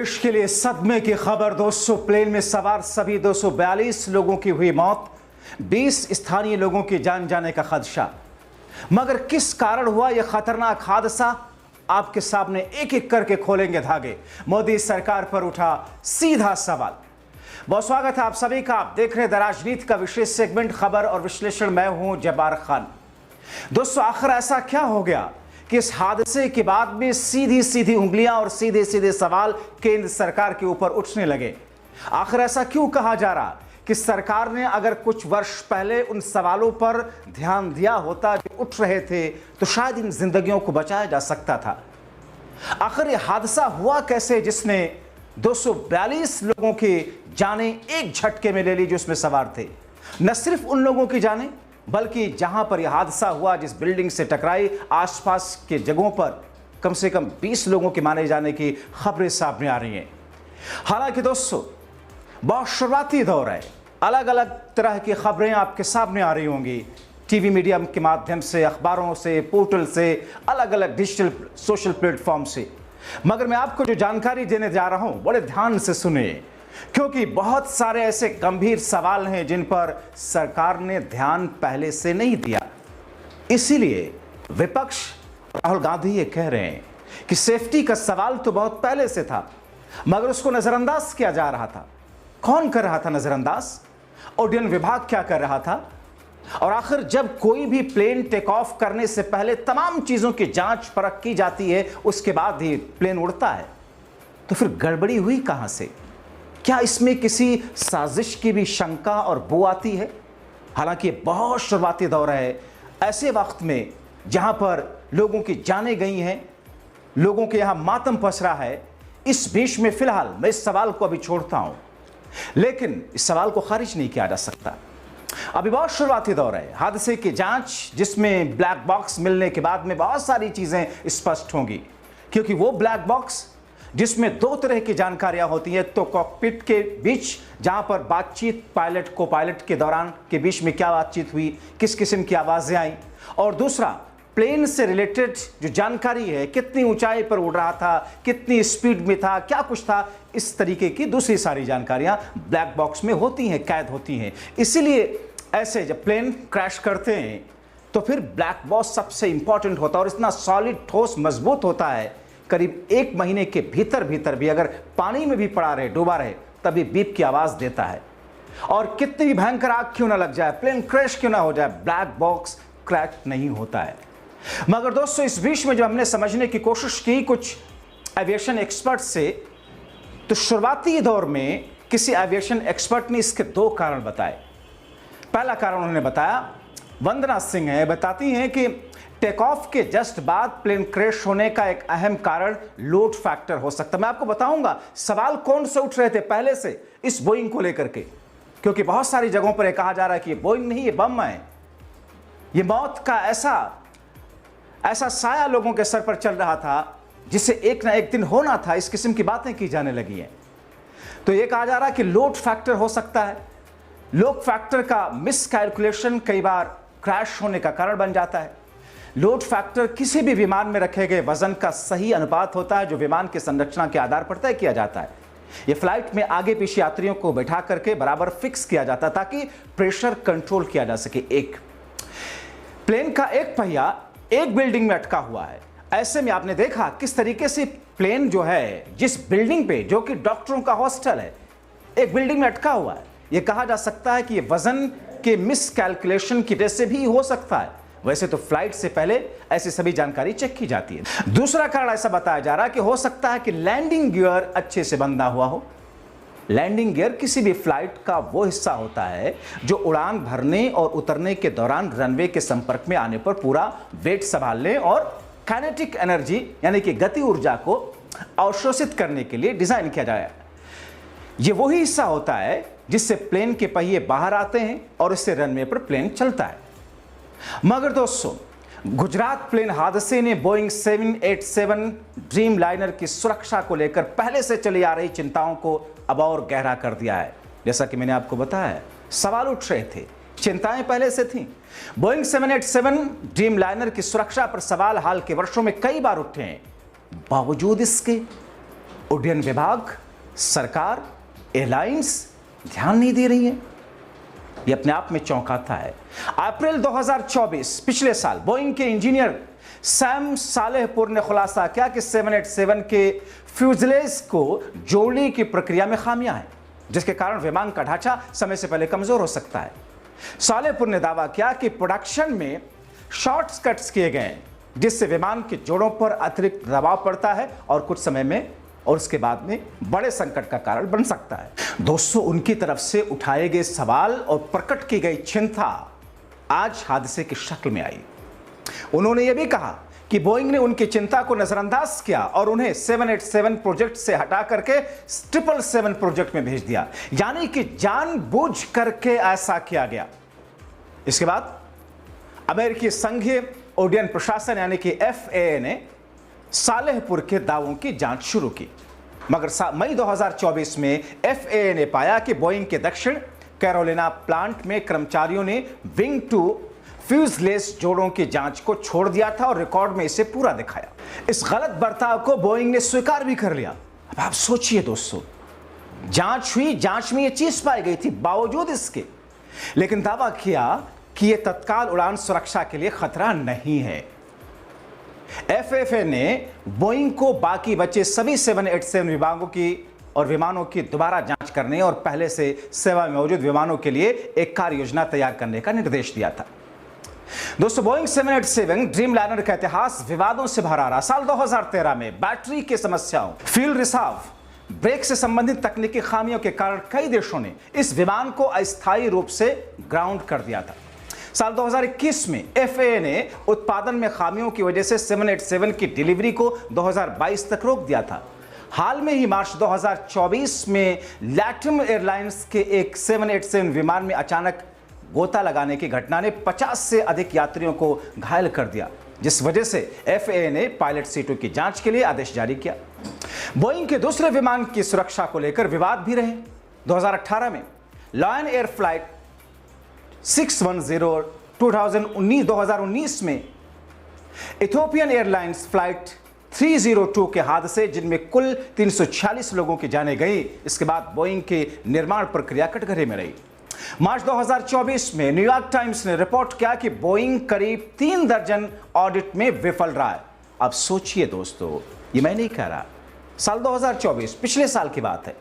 देश के लिए सदमे की खबर दोस्तों। प्लेन में सवार सभी 242 लोगों की हुई मौत, 20 स्थानीय लोगों की जान जाने का खदशा। मगर किस कारण हुआ यह खतरनाक हादसा, आपके सामने एक एक करके खोलेंगे धागे। मोदी सरकार पर उठा सीधा सवाल। बहुत स्वागत है आप सभी का। आप देख रहे हैं द राजनीति का विशेष सेगमेंट खबर और विश्लेषण। मैं हूं जब्बार खान। दोस्तों, आखिर ऐसा क्या हो गया कि इस हादसे के बाद में सीधी सीधी उंगलियां और सीधे सीधे सवाल केंद्र सरकार के ऊपर उठने लगे। आखिर ऐसा क्यों कहा जा रहा कि सरकार ने अगर कुछ वर्ष पहले उन सवालों पर ध्यान दिया होता जो उठ रहे थे तो शायद इन जिंदगियों को बचाया जा सकता था। आखिर यह हादसा हुआ कैसे जिसने 242 लोगों की जानें एक झटके में ले ली जो उसमें सवार थे। न सिर्फ उन लोगों की जानें बल्कि जहां पर यह हादसा हुआ, जिस बिल्डिंग से टकराई, आसपास के जगहों पर कम से कम 20 लोगों के मारे जाने की खबरें सामने आ रही हैं। हालांकि दोस्तों, बहुत शुरुआती दौर है, अलग अलग तरह की खबरें आपके सामने आ रही होंगी, टीवी मीडियम के माध्यम से, अखबारों से, पोर्टल से, अलग अलग डिजिटल सोशल प्लेटफॉर्म से। मगर मैं आपको जो जानकारी देने जा रहा हूं बड़े ध्यान से सुनिए, क्योंकि बहुत सारे ऐसे गंभीर सवाल हैं जिन पर सरकार ने ध्यान पहले से नहीं दिया। इसीलिए विपक्ष राहुल गांधी ये कह रहे हैं कि सेफ्टी का सवाल तो बहुत पहले से था मगर उसको नजरअंदाज किया जा रहा था। कौन कर रहा था नजरअंदाज? उड्डयन विभाग क्या कर रहा था? और आखिर जब कोई भी प्लेन टेक ऑफ करने से पहले तमाम चीजों की जांच परख की जाती है, उसके बाद ही प्लेन उड़ता है, तो फिर गड़बड़ी हुई कहां से? क्या इसमें किसी साजिश की भी शंका और बू आती है? हालांकि ये बहुत शुरुआती दौर है, ऐसे वक्त में जहां पर लोगों की जानें गई हैं, लोगों के यहां मातम पसरा है, इस बीच में फिलहाल मैं इस सवाल को अभी छोड़ता हूं, लेकिन इस सवाल को खारिज नहीं किया जा सकता। अभी बहुत शुरुआती दौर है, हादसे की जांच जिसमें ब्लैक बॉक्स मिलने के बाद में बहुत सारी चीजें स्पष्ट होंगी, क्योंकि वो ब्लैक बॉक्स जिसमें दो तरह की जानकारियां होती हैं। तो कॉकपिट के बीच जहां पर बातचीत पायलट को पायलट के दौरान के बीच में क्या बातचीत हुई, किस किस्म की आवाजें आई, और दूसरा प्लेन से रिलेटेड जो जानकारी है, कितनी ऊंचाई पर उड़ रहा था, कितनी स्पीड में था, क्या कुछ था, इस तरीके की दूसरी सारी जानकारियां ब्लैक बॉक्स में होती हैं, कैद होती हैं। इसीलिए ऐसे जब प्लेन क्रैश करते हैं तो फिर ब्लैक बॉक्स सबसे इंपॉर्टेंट होता है और इतना सॉलिड, ठोस, मजबूत होता है, करीब 1 महीने के भीतर भीतर भी अगर पानी में भी पड़ा रहे, डूबा रहे, तभी बीप की आवाज देता है। और कितनी भी भयंकर आग क्यों ना लग जाए, प्लेन क्रैश क्यों ना हो जाए, ब्लैक बॉक्स क्रैक नहीं होता है। मगर दोस्तों, इस बीच में जो हमने समझने की कोशिश की कुछ एविएशन एक्सपर्ट से, तो शुरुआती दौर में किसी एविएशन एक्सपर्ट ने इसके 2 कारण बताए। पहला कारण उन्होंने बताया, वंदना सिंह है, बताती हैं कि टेक ऑफ के जस्ट बाद प्लेन क्रैश होने का एक अहम कारण लोड फैक्टर हो सकता है। मैं आपको बताऊंगा सवाल कौन से उठ रहे थे पहले से इस बोइंग को लेकर के, क्योंकि बहुत सारी जगहों पर यह कहा जा रहा है कि ये बोइंग नहीं, ये बम है। ये मौत का ऐसा साया लोगों के सर पर चल रहा था जिसे एक ना एक दिन होना था। इस किस्म की बातें की जाने लगी हैं। तो यह कहा जा रहा है कि लोड फैक्टर हो सकता है। लोड फैक्टर का मिस कैलकुलेशन कई बार क्रैश होने का कारण बन जाता है। लोड फैक्टर किसी भी विमान में रखे गए वजन का सही अनुपात होता है जो विमान की संरचना के आधार पर तय किया जाता है। यह फ्लाइट में आगे पीछे यात्रियों को बैठा करके बराबर फिक्स किया जाता है ताकि प्रेशर कंट्रोल किया जा सके। एक प्लेन का एक पहिया एक बिल्डिंग में अटका हुआ है। ऐसे में आपने देखा किस तरीके से प्लेन जो है, जिस बिल्डिंग पे, जो कि डॉक्टरों का हॉस्टल है, एक बिल्डिंग में अटका हुआ है। यह कहा जा सकता है कि यह वजन के मिस कैलकुलेशन की वजह से भी हो सकता है। वैसे तो फ्लाइट से पहले ऐसी सभी जानकारी चेक की जाती है। दूसरा कारण ऐसा बताया जा रहा है कि हो सकता है कि लैंडिंग गियर अच्छे से बंधा हुआ हो। लैंडिंग गियर किसी भी फ्लाइट का वो हिस्सा होता है जो उड़ान भरने और उतरने के दौरान रनवे के संपर्क में आने पर पूरा वेट संभालने और काइनेटिक एनर्जी यानी कि गति ऊर्जा को अवशोषित करने के लिए डिजाइन किया जाए। ये वही हिस्सा होता है जिससे प्लेन के पहिए बाहर आते हैं और इससे रनवे पर प्लेन चलता है। मगर दोस्तों, गुजरात प्लेन हादसे ने बोइंग 787 ड्रीम लाइनर की सुरक्षा को लेकर पहले से चली आ रही चिंताओं को अब और गहरा कर दिया है। जैसा कि मैंने आपको बताया, सवाल उठ रहे थे, चिंताएं पहले से थीं। बोइंग 787 ड्रीम लाइनर की सुरक्षा पर सवाल हाल के वर्षों में कई बार उठे हैं। बावजूद इसके उड्डयन विभाग, सरकार, एयरलाइंस ध्यान नहीं दे रही है। यह अपने आप में चौंकाता है। अप्रैल 2024 पिछले साल बोइंग के इंजीनियर सैम सालेहपुर ने खुलासा किया कि 787 के फ्यूजलेज को जोड़ने की प्रक्रिया में खामियां हैं, जिसके कारण विमान का ढांचा समय से पहले कमजोर हो सकता है। सालेहपुर ने दावा किया कि प्रोडक्शन में शॉर्टकट्स किए गए हैं, जिससे विमान के जोड़ों पर अतिरिक्त दबाव पड़ता है और कुछ समय में और उसके बाद में बड़े संकट का कारण बन सकता है। दोस्तों, उनकी तरफ से उठाए गए सवाल और प्रकट की गई चिंता आज हादसे की शक्ल में आई। उन्होंने यह भी कहा कि बोइंग ने उनकी चिंता को नजरअंदाज किया और उन्हें 787 प्रोजेक्ट से हटा करके 777 प्रोजेक्ट में भेज दिया, यानी कि जानबूझ करके ऐसा किया गया। इसके बाद अमेरिकी संघीय उड्डयन प्रशासन यानी कि FAA ने सालेहपुर के दावों की जांच शुरू की, मगर मई 2024 में FAA ने पाया कि बोइंग के दक्षिण कैरोलिना प्लांट में कर्मचारियों ने विंग टू फ्यूजलेज जोड़ों की जांच को छोड़ दिया था और रिकॉर्ड में इसे पूरा दिखाया। इस गलत बर्ताव को बोइंग ने स्वीकार भी कर लिया। अब आप सोचिए दोस्तों, जांच हुई, जांच में यह चीज पाई गई थी बावजूद इसके, लेकिन दावा किया कि यह तत्काल उड़ान सुरक्षा के लिए खतरा नहीं है। FAA ने बोइंग को बाकी बचे सभी 787 विभागों की और विमानों की दोबारा जांच करने और पहले से सेवा में मौजूद विमानों के लिए एक कार्य योजना तैयार करने का निर्देश दिया था। दोस्तों, बोइंग 787 ड्रीमलाइनर का इतिहास विवादों से भरा रहा। साल 2013 में बैटरी की समस्याओं, फ्यूल रिसाव, ब्रेक से संबंधित तकनीकी खामियों के कारण कई देशों ने इस विमान को अस्थायी रूप से ग्राउंड कर दिया था। साल 2021 में FAA ने उत्पादन में खामियों की वजह से 787 की डिलीवरी को 2022 तक रोक दिया था। हाल में ही मार्च 2024 में लैटम एयरलाइंस के एक 787 विमान में अचानक गोता लगाने की घटना ने 50 से अधिक यात्रियों को घायल कर दिया, जिस वजह से FAA ने पायलट सीटों की जांच के लिए आदेश जारी किया। बोइंग के दूसरे विमान की सुरक्षा को लेकर विवाद भी रहे। 2018 में लायन एयर फ्लाइट 610 2019 में इथियोपियन एयरलाइंस फ्लाइट 302 के हादसे, जिनमें कुल 346 लोगों की जानें गई, इसके बाद बोइंग के निर्माण प्रक्रिया कटघरे में रही। मार्च 2024 में न्यूयॉर्क टाइम्स ने रिपोर्ट किया कि बोइंग करीब 3 दर्जन ऑडिट में विफल रहा है। अब सोचिए दोस्तों, ये मैं नहीं कह रहा, साल 2024 पिछले साल की बात है,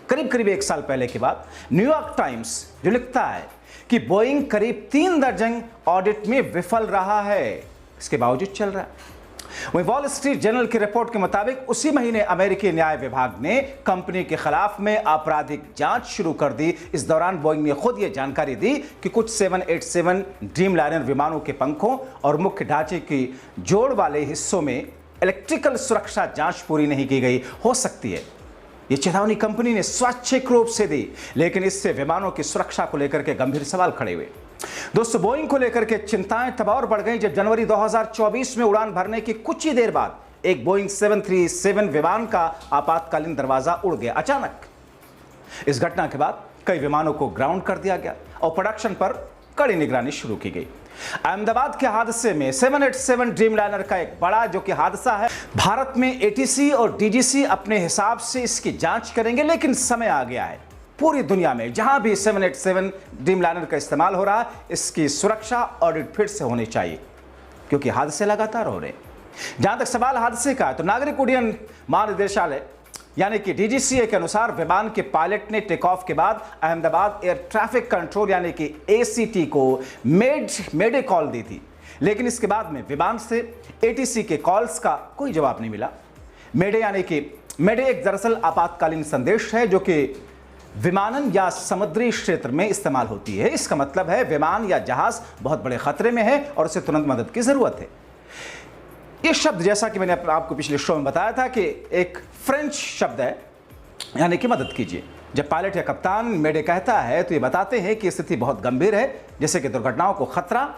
करीब 1 साल पहले की बात। न्यूयॉर्क टाइम्स जो लिखता है कि बोइंग करीब 3 दर्जन ऑडिट में विफल रहा है, इसके बावजूद चल रहा है। वहीं वॉल स्ट्रीट जर्नल की रिपोर्ट के मुताबिक उसी महीने अमेरिकी न्याय विभाग ने कंपनी के खिलाफ में आपराधिक जांच शुरू कर दी। इस दौरान बोइंग ने खुद यह जानकारी दी कि कुछ 787 ड्रीमलाइनर विमानों के पंखों और मुख्य ढांचे की जोड़ वाले हिस्सों में इलेक्ट्रिकल सुरक्षा जांच पूरी नहीं की गई हो सकती है। यह चेतावनी कंपनी ने स्वैच्छिक रूप से दी, लेकिन इससे विमानों की सुरक्षा को लेकर के गंभीर सवाल खड़े हुए। दोस्तों, बोइंग को लेकर के चिंताएं तब और बढ़ गई जब जनवरी 2024 में उड़ान भरने की कुछ ही देर बाद एक बोइंग 737 विमान का आपातकालीन दरवाजा उड़ गया अचानक। इस घटना के बाद कई विमानों को ग्राउंड कर दिया गया और प्रोडक्शन पर कड़ी निगरानी शुरू की गई। अहमदाबाद के हादसे में 787 ड्रीमलाइनर का एक बड़ा जो कि हादसा है, भारत में ATC और DGC अपने हिसाब से इसकी जांच करेंगे, लेकिन समय आ गया है पूरी दुनिया में जहां भी 787 ड्रीमलाइनर का इस्तेमाल हो रहा है, इसकी सुरक्षा ऑडिट फिर से होनी चाहिए, क्योंकि हादसे लगातार हो रहे हैं। जहां तक सवाल हादसे का है, तो नागरिक उड्डयन महानिदेशालय यानी कि DGCA के अनुसार विमान के पायलट ने टेक ऑफ के बाद अहमदाबाद एयर ट्रैफिक कंट्रोल यानी कि ACT को मेडे कॉल दी थी, लेकिन इसके बाद में विमान से ATC के कॉल्स का कोई जवाब नहीं मिला। मेडे यानी कि मेडे एक दरअसल आपातकालीन संदेश है जो कि विमानन या समुद्री क्षेत्र में इस्तेमाल होती है। इसका मतलब है विमान या जहाज बहुत बड़े खतरे में है और उसे तुरंत मदद की जरूरत है। यह शब्द, जैसा कि मैंने आपको पिछले शो में बताया था, कि एक फ्रेंच शब्द है, यानी कि मदद कीजिए। जब पायलट या कप्तान मेडे कहता है तो ये बताते हैं कि स्थिति बहुत गंभीर है, जैसे कि दुर्घटनाओं को खतरा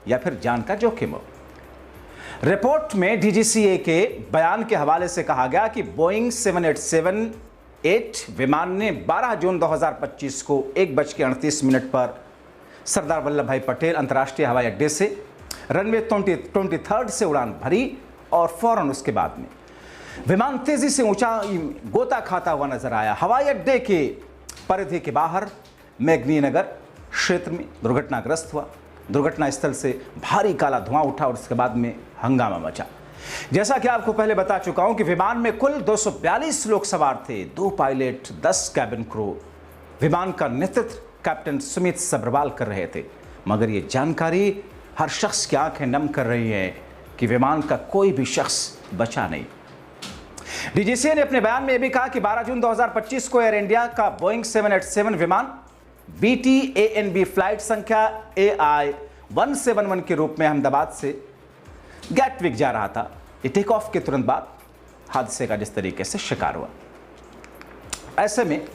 या फिर जान का जोखिम हो। रिपोर्ट में DGCA के बयान के हवाले से कहा गया कि बोइंग 787-8 विमान ने 12 जून 2025 को 1:38 पर सरदार वल्लभ भाई पटेल अंतर्राष्ट्रीय हवाई अड्डे से रनवे 23 से उड़ान भरी और फौरन उसके बाद में विमान तेजी से ऊंचाई गोता खाता हुआ नजर आया। हवाई अड्डे के परिधि के बाहर मेघनीनगर क्षेत्र में दुर्घटनाग्रस्त हुआ। दुर्घटना स्थल से भारी काला धुआं उठा और उसके बाद में हंगामा मचा। जैसा कि आपको पहले बता चुका हूं कि विमान में कुल 242 लोग सवार थे, 2 पायलट, 10 कैबिन क्रू। विमान का नेतृत्व कैप्टन सुमित सब्रवाल कर रहे थे, मगर ये जानकारी हर शख्स की आंखें नम कर रही है कि विमान का कोई भी शख्स बचा नहीं। डीजीसीए ने अपने बयान में यह भी कहा कि 12 जून 2025 को एयर इंडिया का बोइंग 787 विमान BTANB फ्लाइट संख्या AI-171 के रूप में अहमदाबाद से गैटविक जा रहा था। ये टेक ऑफ के तुरंत बाद हादसे का जिस तरीके से शिकार हुआ, ऐसे में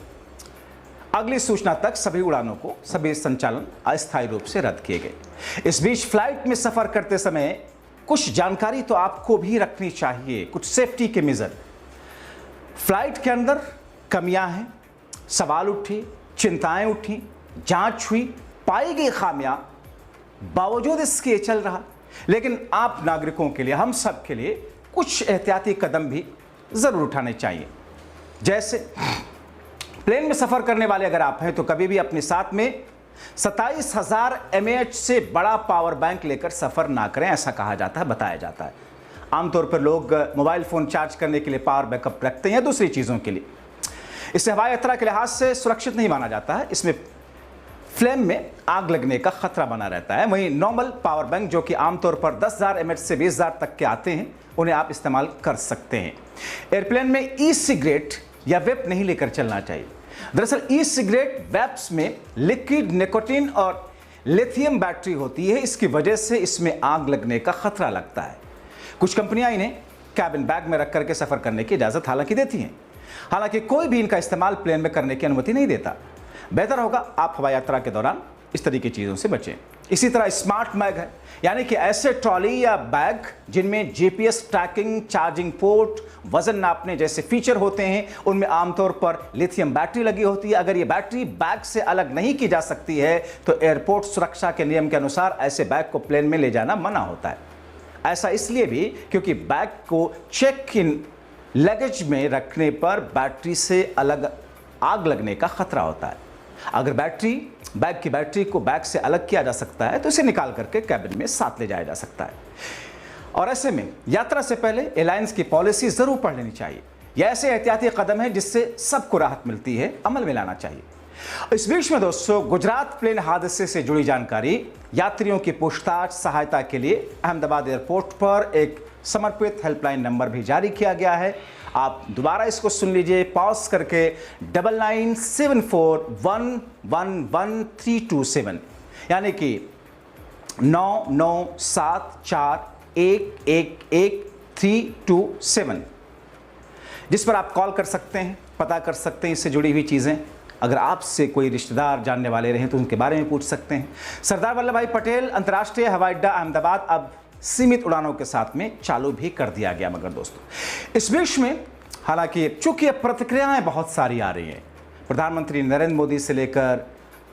अगली सूचना तक सभी उड़ानों को सभी संचालन अस्थायी रूप से रद्द किए गए। इस बीच फ्लाइट में सफर करते समय कुछ जानकारी तो आपको भी रखनी चाहिए, कुछ सेफ्टी के मेजर। फ्लाइट के अंदर कमियां हैं, सवाल उठे, चिंताएं उठी, जांच हुई, पाई गई खामियां, बावजूद इसके चल रहा। लेकिन आप नागरिकों के लिए, हम सब के लिए कुछ एहतियाती कदम भी जरूर उठाने चाहिए। जैसे प्लेन में सफर करने वाले अगर आप हैं तो कभी भी अपने साथ में 27,000 mAh से बड़ा पावर बैंक लेकर सफर ना करें, ऐसा कहा जाता है, बताया जाता है। आमतौर पर लोग मोबाइल फोन चार्ज करने के लिए पावर बैकअप रखते हैं या दूसरी चीजों के लिए। इसे हवाई यात्रा के लिहाज से सुरक्षित नहीं माना जाता है। इसमें फ्लेम में आग लगने का खतरा बना रहता है। वहीं नॉर्मल पावर बैंक जो कि आमतौर पर 10,000 mAh से 20,000 तक के आते हैं, उन्हें आप इस्तेमाल कर सकते हैं। एयरप्लेन में ई सिगरेट या वेप नहीं लेकर चलना चाहिए। दरअसल ई सिगरेट, वेप्स में लिक्विड निकोटीन और लिथियम बैटरी होती है, इसकी वजह से इसमें आग लगने का खतरा लगता है। कुछ कंपनियां इन्हें कैबिन बैग में रख करके सफर करने की इजाजत हालांकि देती हैं, हालांकि कोई भी इनका इस्तेमाल प्लेन में करने की अनुमति नहीं देता। बेहतर होगा आप हवाई यात्रा के दौरान इस तरह की चीज़ों से बचें। इसी तरह स्मार्ट बैग है, यानी कि ऐसे ट्रॉली या बैग जिनमें GPS ट्रैकिंग, चार्जिंग पोर्ट, वजन नापने जैसे फीचर होते हैं, उनमें आमतौर पर लिथियम बैटरी लगी होती है। अगर ये बैटरी बैग से अलग नहीं की जा सकती है तो एयरपोर्ट सुरक्षा के नियम के अनुसार ऐसे बैग को प्लेन में ले जाना मना होता है। ऐसा इसलिए भी क्योंकि बैग को चेक इन लगेज में रखने पर बैटरी से अलग आग लगने का खतरा होता है। अगर बैग की बैटरी को बैग से अलग किया जा सकता है तो इसे निकाल करके कैबिन में साथ ले जाया जा सकता है। और ऐसे में यात्रा से पहले एयरलाइंस की पॉलिसी जरूर पढ़ लेनी चाहिए। यह ऐसे एहतियाती कदम है जिससे सबको राहत मिलती है, अमल में लाना चाहिए। इस बीच में दोस्तों, गुजरात प्लेन हादसे से जुड़ी जानकारी, यात्रियों की पूछताछ सहायता के लिए अहमदाबाद एयरपोर्ट पर एक समर्पित हेल्पलाइन नंबर भी जारी किया गया है। आप दोबारा इसको सुन लीजिए, पॉज करके 9974111327, यानी कि 9974111327, जिस पर आप कॉल कर सकते हैं, पता कर सकते हैं इससे जुड़ी हुई चीज़ें। अगर आपसे कोई रिश्तेदार जानने वाले रहे तो उनके बारे में पूछ सकते हैं। सरदार वल्लभ भाई पटेल अंतर्राष्ट्रीय हवाई अड्डा अहमदाबाद अब सीमित उड़ानों के साथ में चालू भी कर दिया गया। मगर दोस्तों, इस बीच में हालांकि चूंकि प्रतिक्रियाएं बहुत सारी आ रही हैं, प्रधानमंत्री नरेंद्र मोदी से लेकर,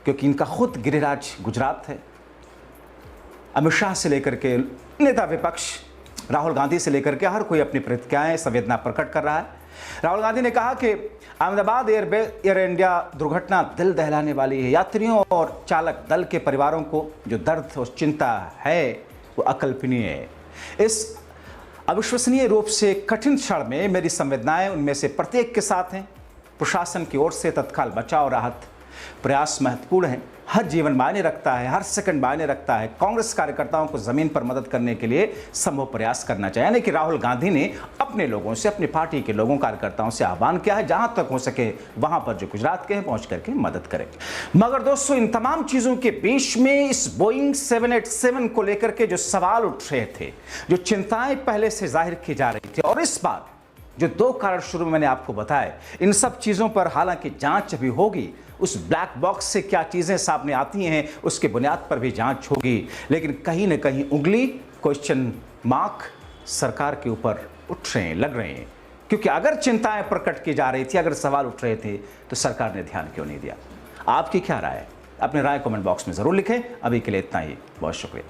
क्योंकि इनका खुद गिरिराज गुजरात है, अमित शाह से लेकर के नेता विपक्ष राहुल गांधी से लेकर के हर कोई अपनी प्रतिक्रियाएं, संवेदना प्रकट कर रहा है। राहुल गांधी ने कहा कि अहमदाबाद एयर इंडिया दुर्घटना दिल दहलाने वाली है। यात्रियों और चालक दल के परिवारों को जो दर्द और चिंता है वो अकल्पनीय है। इस अविश्वसनीय रूप से कठिन क्षण में मेरी संवेदनाएं उनमें से प्रत्येक के साथ हैं। प्रशासन की ओर से तत्काल बचाव राहत प्रयास महत्वपूर्ण है। हर जीवन मायने रखता है, हर सेकंड मायने रखता है। कांग्रेस कार्यकर्ताओं को जमीन पर मदद करने के लिए संभव प्रयास करना चाहिए। यानी कि राहुल गांधी ने अपने लोगों से, अपनी पार्टी के लोगों, कार्यकर्ताओं से आह्वान किया है, जहां तक हो सके वहां पर जो गुजरात के हैं पहुंच करके मदद करें। मगर दोस्तों, इन तमाम चीजों के बीच में इस बोइंग 787 को लेकर के जो सवाल उठ रहे थे, जो चिंताएं पहले से जाहिर की जा रही थी, और इस बार जो 2 कारण शुरू में मैंने आपको बताए, इन सब चीजों पर हालांकि जांच भी होगी। उस ब्लैक बॉक्स से क्या चीजें सामने आती हैं उसके बुनियाद पर भी जांच होगी। लेकिन कहीं ना कहीं उंगली, क्वेश्चन मार्क सरकार के ऊपर उठ रहे हैं, लग रहे हैं। क्योंकि अगर चिंताएं प्रकट की जा रही थी, अगर सवाल उठ रहे थे, तो सरकार ने ध्यान क्यों नहीं दिया? आपकी क्या राय है? अपने राय कमेंट बॉक्स में जरूर लिखें। अभी के लिए इतना ही, बहुत शुक्रिया।